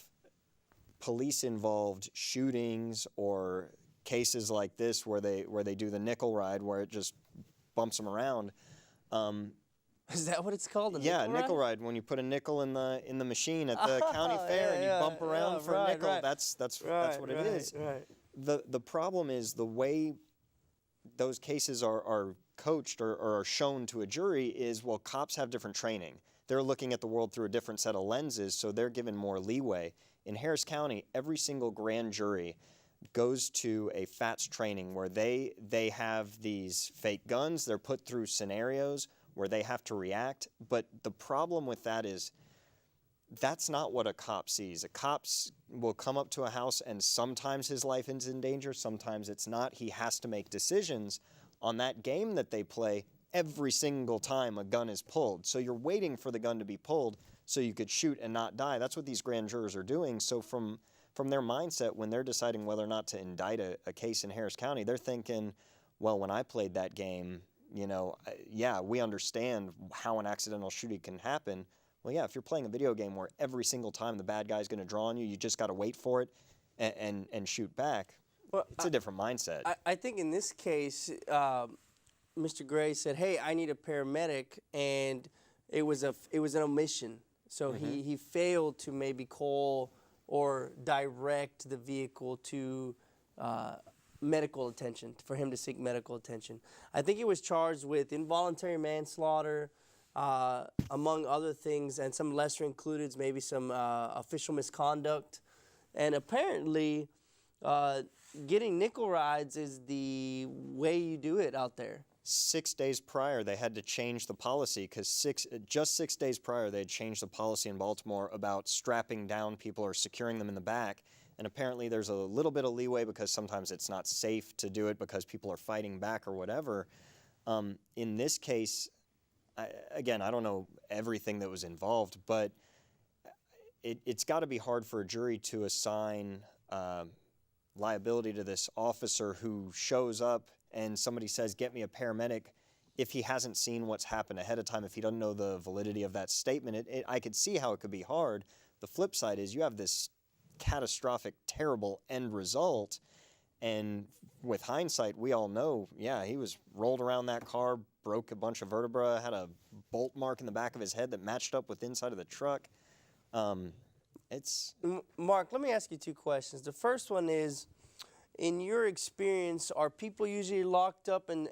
police-involved shootings or cases like this where they do the nickel ride where it just bumps them around. Is that what it's called? Yeah, nickel ride. When you put a nickel in the machine at the county fair and you bump around for a nickel, that's what it is. Right. The problem is the way those cases are coached or are shown to a jury is, well, cops have different training. They're looking at the world through a different set of lenses, so they're given more leeway. In Harris County, every single grand jury goes to a FATS training where they have these fake guns. They're put through scenarios where they have to react. But the problem with that is that's not what a cop sees. A cop will come up to a house and sometimes his life is in danger, sometimes it's not. He has to make decisions on that game that they play every single time a gun is pulled. So you're waiting for the gun to be pulled so you could shoot and not die. That's what these grand jurors are doing. So from their mindset, when they're deciding whether or not to indict a case in Harris County, they're thinking, well, when I played that game, yeah, we understand how an accidental shooting can happen. Well, yeah, if you're playing a video game where every single time the bad guy's going to draw on you, you just got to wait for it and shoot back. Well, it's a different mindset. I think in this case, Mr. Gray said, "Hey, I need a paramedic," and it was an omission. So he failed to maybe call or direct the vehicle to medical attention, for him to seek medical attention. I think he was charged with involuntary manslaughter, among other things, and some lesser included, maybe some official misconduct. And apparently, getting nickel rides is the way you do it out there. 6 days prior, they had to change the policy because just 6 days prior, they had changed the policy in Baltimore about strapping down people or securing them in the back. And apparently there's a little bit of leeway because sometimes it's not safe to do it because people are fighting back or whatever. In this case, again, I don't know everything that was involved, but it's got to be hard for a jury to assign liability to this officer who shows up and somebody says, get me a paramedic, if he hasn't seen what's happened ahead of time, if he doesn't know the validity of that statement. I could see how it could be hard. The flip side is you have this catastrophic, terrible end result, and with hindsight, we all know, yeah, he was rolled around that car, broke a bunch of vertebrae, had a bolt mark in the back of his head that matched up with the inside of the truck. Mark, let me ask you two questions. The first one is, in your experience, are people usually locked up and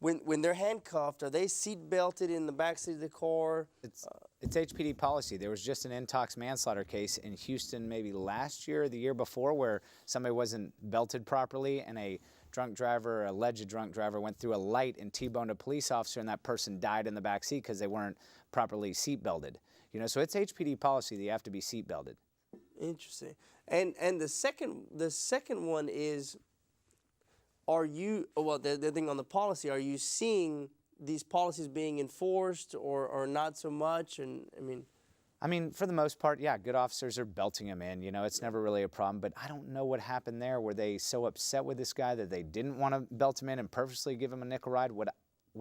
when they're handcuffed, are they seat belted in the backseat of the car? It's HPD policy. There was just an intox manslaughter case in Houston maybe last year or the year before where somebody wasn't belted properly and a alleged drunk driver went through a light and T-boned a police officer, and that person died in the back seat because they weren't properly seat belted. So it's HPD policy that you have to be seat belted. Interesting. And the second one is, the thing on the policy, are you seeing these policies being enforced or not so much? And I mean, for the most part, yeah, good officers are belting him in. It's never really a problem. But I don't know what happened there. Were they so upset with this guy that they didn't want to belt him in and purposely give him a nickel ride? What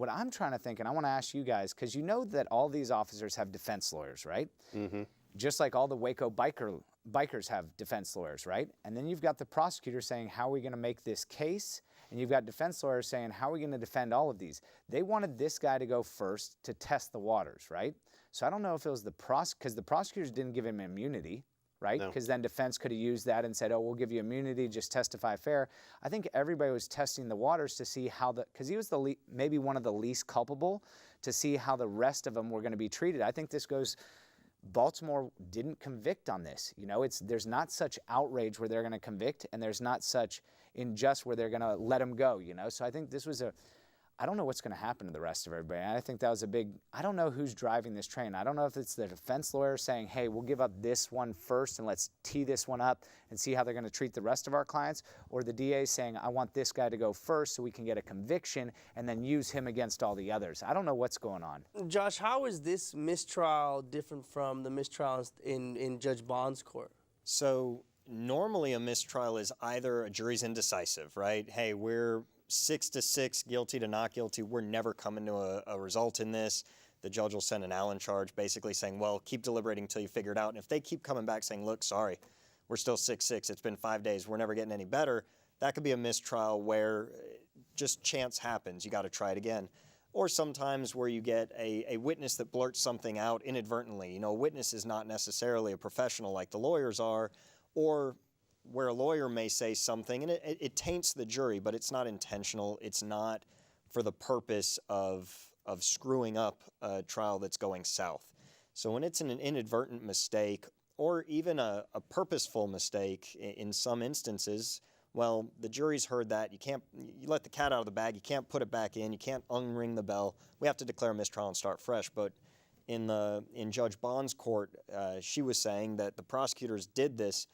I'm trying to think, and I want to ask you guys, because you know that all these officers have defense lawyers, right? Mm-hmm. Just like all the Waco bikers have defense lawyers, right? And then you've got the prosecutor saying, how are we going to make this case? And you've got defense lawyers saying, how are we going to defend all of these? They wanted this guy to go first to test the waters, right? So I don't know if it was because the prosecutors didn't give him immunity, right? Because then defense could have used that and said, oh, we'll give you immunity, just testify fair. I think everybody was testing the waters to see how because he was maybe one of the least culpable, to see how the rest of them were going to be treated. I think this goes... Baltimore didn't convict on this. There's not such outrage where they're going to convict, and there's not such unjust where they're going to let him go. So I think this was I don't know what's going to happen to the rest of everybody. I think that was a big, I don't know who's driving this train. I don't know if it's the defense lawyer saying, hey, we'll give up this one first and let's tee this one up and see how they're going to treat the rest of our clients, or the DA saying, I want this guy to go first so we can get a conviction and then use him against all the others. I don't know what's going on. Josh, how is this mistrial different from the mistrials in Judge Bond's court? So normally a mistrial is either a jury's indecisive, right? Hey, we're 6-6, guilty to not guilty. We're never coming to a result in this. The judge will send an Allen charge basically saying, well, keep deliberating until you figure it out. And if they keep coming back saying, look, sorry, we're still 6-6. It's been 5 days. We're never getting any better. That could be a mistrial where just chance happens. You got to try it again. Or sometimes where you get a witness that blurts something out inadvertently. You know, a witness is not necessarily a professional like the lawyers are, or where a lawyer may say something and it taints the jury, but it's not intentional. It's not for the purpose of screwing up a trial that's going south. So when it's an inadvertent mistake or even a purposeful mistake in some instances, well, the jury's heard that. You let the cat out of the bag. You can't put it back in. You can't unring the bell. We have to declare a mistrial and start fresh. But in Judge Bond's court, she was saying that the prosecutors did this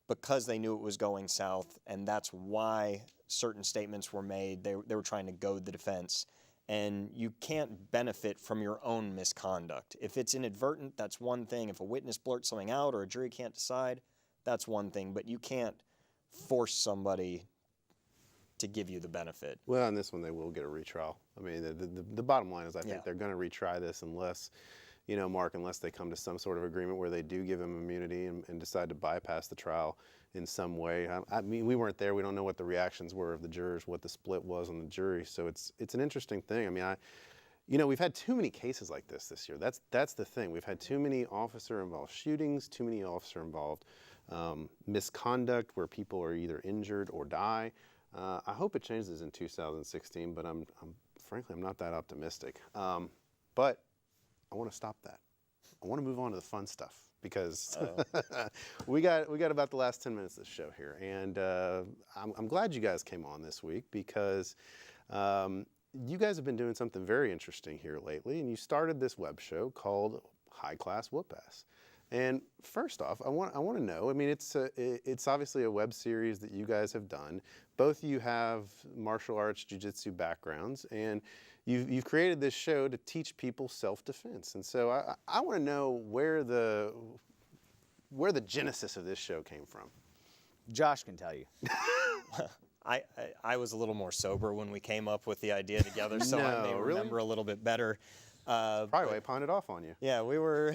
because they knew it was going south, and that's why certain statements were made. They were trying to goad the defense. And you can't benefit from your own misconduct. If it's inadvertent, that's one thing. If a witness blurts something out or a jury can't decide, that's one thing. But you can't force somebody to give you the benefit. Well, on this one, they will get a retrial. I mean, the bottom line is I think they're going to retry this unless, you know, Mark, unless they come to some sort of agreement where they do give him immunity and decide to bypass the trial in some way. I mean, we weren't there. We don't know what the reactions were of the jurors, what the split was on the jury. So it's an interesting thing. I mean, you know, we've had too many cases like this year. That's the thing. We've had too many officer-involved shootings, too many officer-involved misconduct where people are either injured or die. I hope it changes in 2016, but frankly, I'm not that optimistic. But I want to stop that. I want to move on to the fun stuff because we got about the last 10 minutes of the show here, and I'm glad you guys came on this week because you guys have been doing something very interesting here lately, and you started this web show called High Class Whoop-Ass. And first off, I want to know. I mean, it's obviously a web series that you guys have done. Both of you have martial arts, jiu-jitsu backgrounds, and you've created this show to teach people self-defense. And so I want to know where the genesis of this show came from. Josh can tell you. I was a little more sober when we came up with the idea together, so I may remember a little bit better. Probably why I pawned it off on you. Yeah, we were.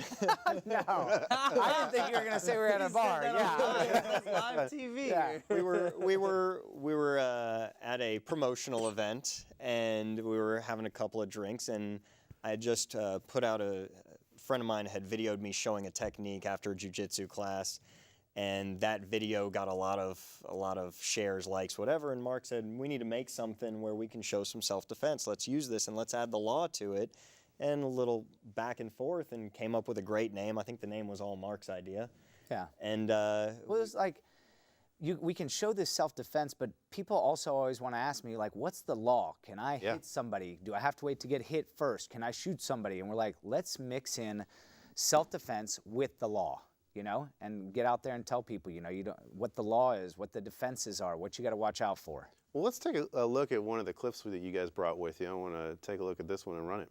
No, I didn't think you were going to say we were at a bar. Yeah, live TV. Yeah. we were at a promotional event, and we were having a couple of drinks, and I had just put out a friend of mine had videoed me showing a technique after a jiu-jitsu class, and that video got a lot of shares, likes, whatever. And Mark said, we need to make something where we can show some self-defense. Let's use this and let's add the law to it. And a little back and forth, and came up with a great name. I think the name was all Mark's idea. Yeah. And well, it's like we can show this self-defense, but people also always want to ask me, like, what's the law? Can I hit somebody? Do I have to wait to get hit first? Can I shoot somebody? And we're like, let's mix in self-defense with the law, you know, and get out there and tell people, you know, what the law is, what the defenses are, what you got to watch out for. Well, let's take a look at one of the clips that you guys brought with you. I want to take a look at this one and run it.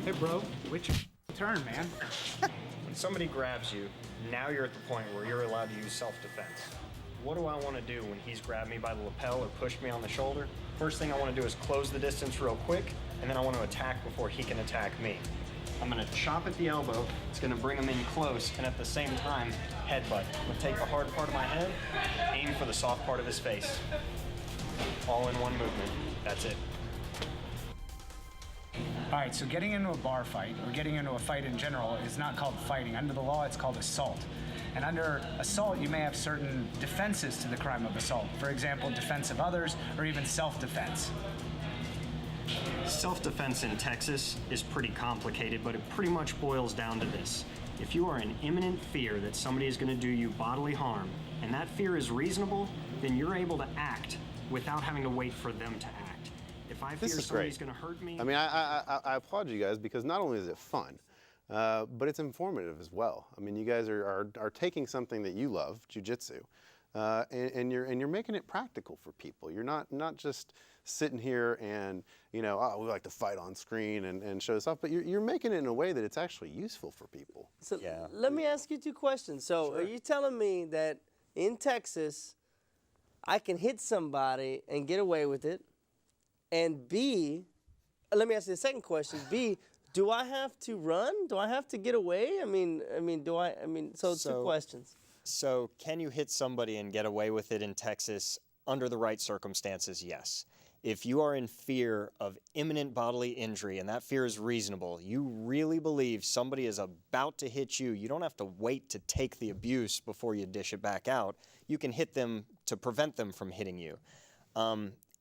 Hey bro, which turn, man? when somebody grabs you, now you're at the point where you're allowed to use self-defense. What do I want to do when he's grabbed me by the lapel or pushed me on the shoulder? First thing I want to do is close the distance real quick, and then I want to attack before he can attack me. I'm going to chop at the elbow. It's going to bring him in close, and at the same time, headbutt. I'm going to take the hard part of my head, aim for the soft part of his face. All in one movement. That's it. All right, so getting into a bar fight, or getting into a fight in general, is not called fighting. Under the law, it's called assault. And under assault, you may have certain defenses to the crime of assault. For example, defense of others, or even self-defense. Self-defense in Texas is pretty complicated, but it pretty much boils down to this. If you are in imminent fear that somebody is going to do you bodily harm, and that fear is reasonable, then you're able to act without having to wait for them to act. If I fear This is somebody's great. going to hurt me, I mean, I applaud you guys because not only is it fun, but it's informative as well. I mean, you guys are taking something that you love, jiu-jitsu, and you're making it practical for people. You're not just sitting here and, you know, oh, we like to fight on screen and show this off, but you're making it in a way that it's actually useful for people. So Yeah. let me ask you two questions. So are you telling me that in Texas, I can hit somebody and get away with it? And B, let me ask you the second question. B, do I have to run? Do I have to get away? So two questions. So can you hit somebody and get away with it in Texas under the right circumstances? Yes. If you are in fear of imminent bodily injury, and that fear is reasonable, you really believe somebody is about to hit you, you don't have to wait to take the abuse before you dish it back out. You can hit them to prevent them from hitting you.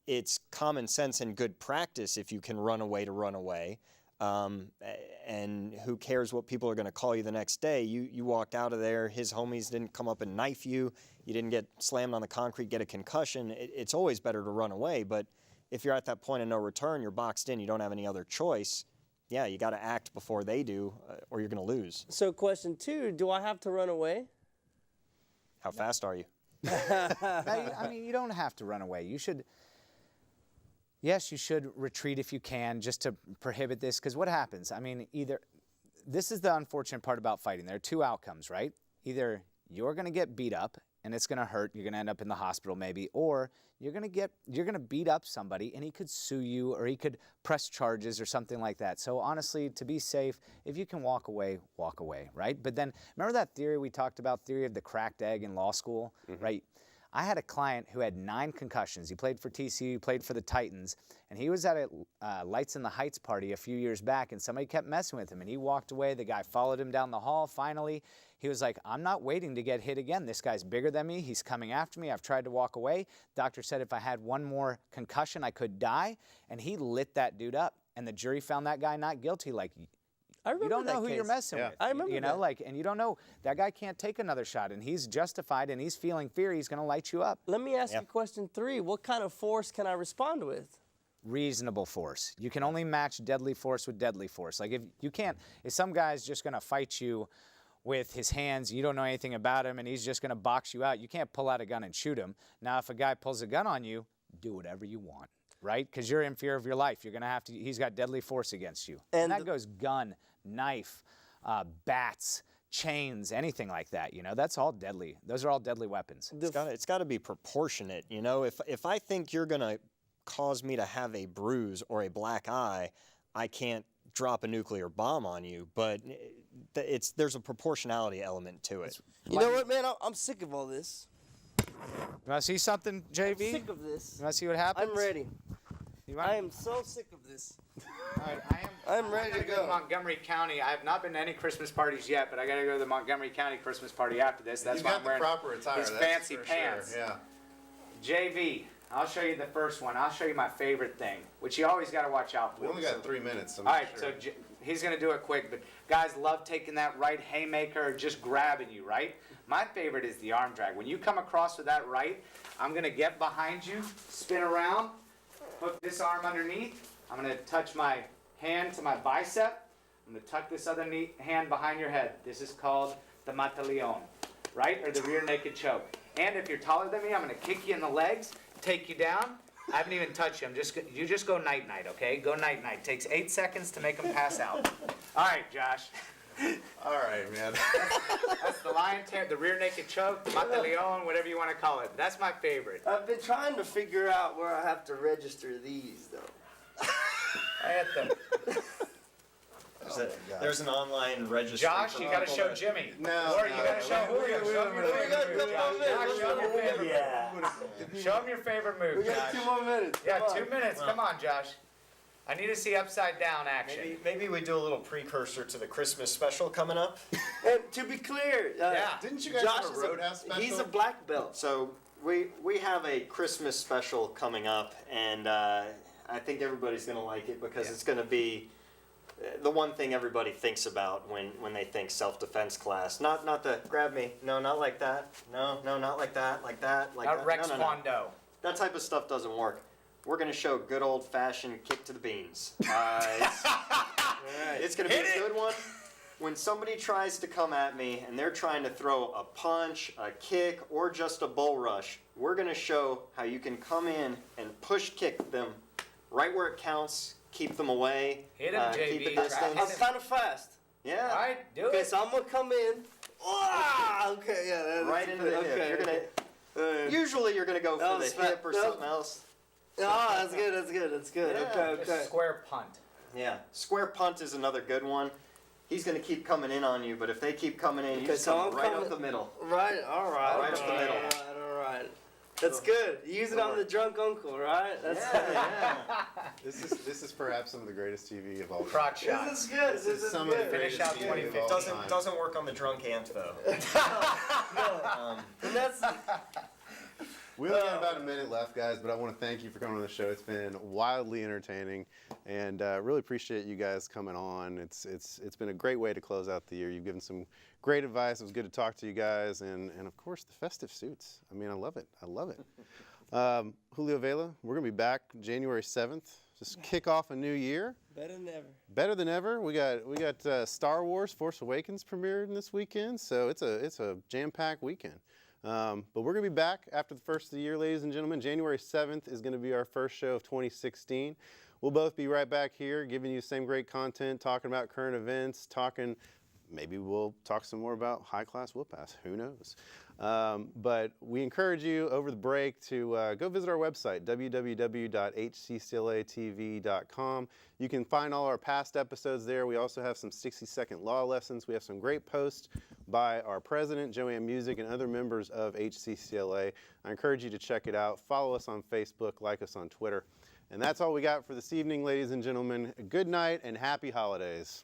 It's common sense and good practice if you can run away to run away. And who cares what people are going to call you the next day? You walked out of there, his homies didn't come up and knife you, you didn't get slammed on the concrete, get a concussion. It's always better to run away, but if you're at that point of no return, you're boxed in, you don't have any other choice, yeah, you got to act before they do, or you're going to lose. So question two, do I have to run away? How fast are you? I mean, you don't have to run away. You should. Yes, you should retreat if you can, just to prohibit this. Because what happens? I mean, this is the unfortunate part about fighting. There are two outcomes, right? Either you're going to get beat up and it's going to hurt. You're going to end up in the hospital maybe, or you're going to beat up somebody and he could sue you or he could press charges or something like that. So honestly, to be safe, if you can walk away, right? But then remember that theory we talked about, theory of the cracked egg in law school, right? I had a client who had 9 concussions. He played for TCU, he played for the Titans, and he was at a Lights in the Heights party a few years back, and somebody kept messing with him, and he walked away. The guy followed him down the hall. Finally, he was like, I'm not waiting to get hit again. This guy's bigger than me. He's coming after me. I've tried to walk away. Doctor said if I had one more concussion, I could die, and he lit that dude up, and the jury found that guy not guilty. Like, you don't know who you're messing with. I remember that. And you don't know, that guy can't take another shot, and he's justified, and he's feeling fear, he's going to light you up. Let me ask you question 3. What kind of force can I respond with? Reasonable force. You can only match deadly force with deadly force. Like, if some guy's just going to fight you with his hands, you don't know anything about him, and he's just going to box you out, you can't pull out a gun and shoot him. Now, if a guy pulls a gun on you, do whatever you want, right? Because you're in fear of your life. You're going to have to, he's got deadly force against you. And that goes gun, knife, bats, chains, anything like that, that's all deadly. Those are all deadly weapons. It's got to be proportionate, If I think you're going to cause me to have a bruise or a black eye, I can't drop a nuclear bomb on you, but there's a proportionality element to it. You know what, man? I'm sick of all this. You want to see something, JV? I'm sick of this. You want to see what happens? I'm ready. I am so sick of this. All right, I'm ready to go. To Montgomery County. I have not been to any Christmas parties yet, but I got to go to the Montgomery County Christmas party after this. That's why I'm wearing these fancy pants. Sure, yeah. JV, I'll show you the first one. I'll show you my favorite thing, which you always got to watch out for. We only got 3 minutes. All right, so he's going to do it quick, but guys love taking that right haymaker or just grabbing you, right? My favorite is the arm drag. When you come across with that right, I'm going to get behind you, spin around, hook this arm underneath. I'm going to touch my hand to my bicep. I'm going to tuck this other hand behind your head. This is called the mataleon, right? Or the rear naked choke. And if you're taller than me, I'm going to kick you in the legs, take you down. I haven't even touched you. You just go night-night, okay? Go night-night. Takes 8 seconds to make them pass out. All right, Josh. All right, man. That's the lion tail, the rear naked choke, mataleon, whatever you want to call it. That's my favorite. I've been trying to figure out where I have to register these, though. I had them. There's an online registry. Josh, you got to show Jimmy. No. Or you got to show Julio. Show him your favorite move, Josh. Show him your favorite move. Show him your favorite move, We got Josh. 2 more minutes. Yeah, Come on. 2 minutes. Come on, Josh. I need to see upside down action. Maybe we do a little precursor to the Christmas special coming up. And to be clear, Yeah. Didn't you guys Josh have a is Roadhouse special? he's a black belt. So we have a Christmas special coming up, and I think everybody's going to like it because it's going to be the one thing everybody thinks about when they think self-defense class. Not the grab me. No, not like that. No, not like that. Like that. Like Not that. Rex no. Kwon Do. that type of stuff doesn't work. We're going to show good old-fashioned kick to the beans. It's going to be a good one. When somebody tries to come at me and they're trying to throw a punch, a kick, or just a bull rush, we're going to show how you can come in and push kick them right where it counts, keep them away, Hit him, JB. keep a distance. I'm kind of fast. Yeah. All right, do Okay, it. so I'm gonna come in. Ah, okay, yeah, that's Right into the hip. okay, You're okay. gonna. Usually, you're gonna go That for the was hip or that something else. Oh, that's good. That's good. That's good. Yeah. Okay, Just okay. square punt. Yeah. Square punt is another good one. He's gonna keep coming in on you, but if they keep coming in, you Okay, just so come I'm right coming- up the middle. Right. All right. Right up the middle. All right. That's good. Use it on the drunk uncle, right? That's Yeah. This is perhaps some of the greatest TV of all time. Crotch This shots. is good. This is some of the good. greatest out TV of all 2015. time. Doesn't work on the drunk ant though. And that's We only got about a minute left, guys, but I want to thank you for coming on the show. It's been wildly entertaining, and really appreciate you guys coming on. It's been a great way to close out the year. You've given some great advice. It was good to talk to you guys, and of course the festive suits. I mean, I love it. I love it. Julio Vela, we're gonna be back January 7th. Just kick off a new year. better than ever. Better than ever. We got Star Wars: Force Awakens premiered this weekend, so it's a jam-packed weekend. But we're going to be back after the first of the year, ladies and gentlemen. January 7th is going to be our first show of 2016. We'll both be right back here giving you the same great content, talking about current events, maybe we'll talk some more about high-class whoop-ass. Who knows? But we encourage you over the break to go visit our website, www.hcclatv.com. You can find all our past episodes there. We also have some 60-second law lessons. We have some great posts by our president, Joanne Music, and other members of HCCLA. I encourage you to check it out. Follow us on Facebook, like us on Twitter. And that's all we got for this evening, ladies and gentlemen. Good night and happy holidays.